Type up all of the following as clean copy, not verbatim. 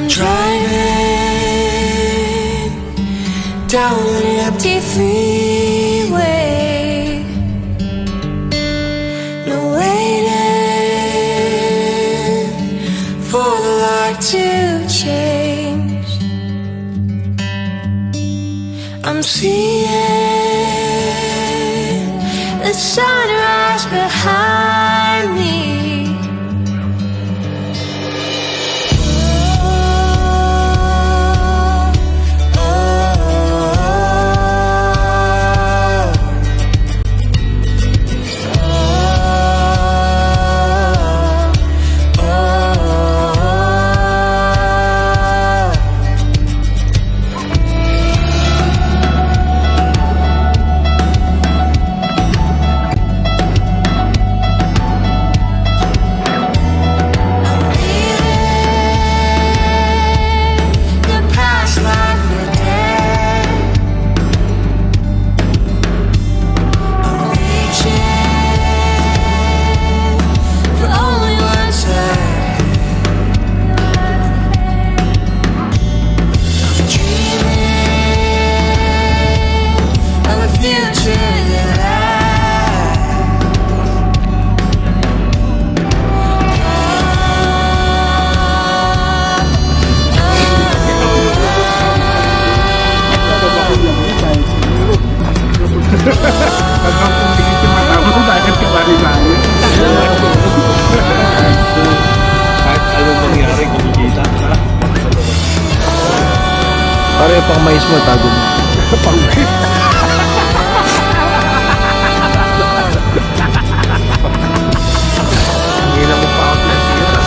Driving down an empty freeway, no waiting for the light to change. I'm seeing the sunrise behind me. Pare, pang mais mo, tago mo. Pang mais. Hila mo pa ako pinasira.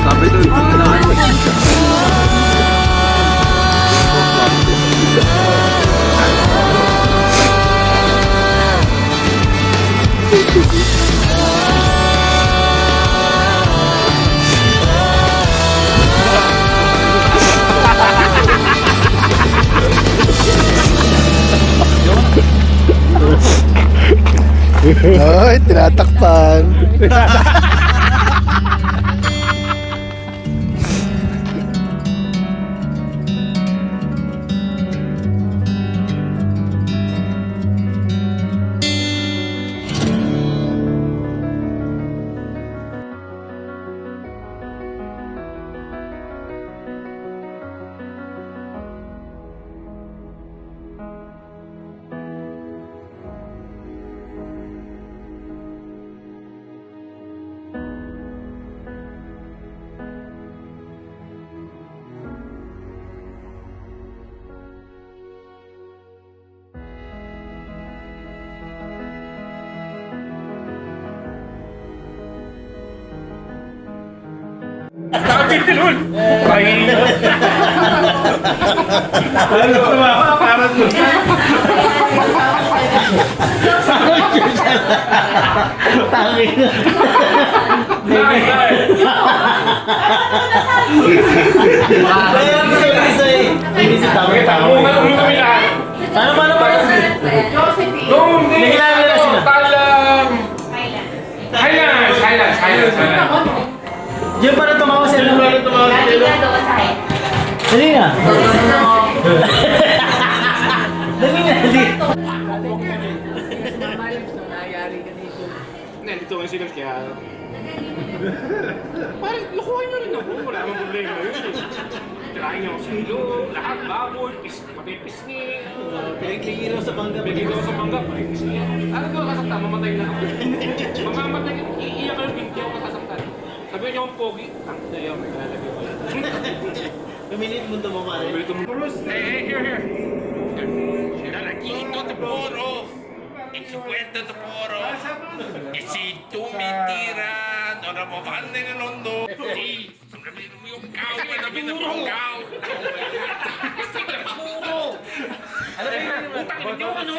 Sabi doon, ay, tinatakpan. Sabi nun! Pahingin! Ano tumawa? Parang nun! Tangin. Diyan pa rin tumawa sila. Dali na. Dali na. Nandito nga sila kaya... Parang lukuhan nyo rin ako. Wala namang problema yun eh. Tirahin niyo ako sa ilog, lahat baboy, pati pisngi. Pinagligiraw sa panggap. Pinagligiraw sa panggap, pati pisngi. Ano ko kasakta? Mamatay na ako. Mamamatay ka, iiyak kayo, hindi ako kasaktan. Sabihin niyo akong pogi. Ang daya, may lalagay ko. Kumilit mo ito mo pare. Hey, here. Dalagito de poro. E 50 de poro. E si tu mentiras, no la mojando en el hondo. Sí, sabi mo yung cow, sabi mo yung cow. Ano ba yun? Utang mo ano?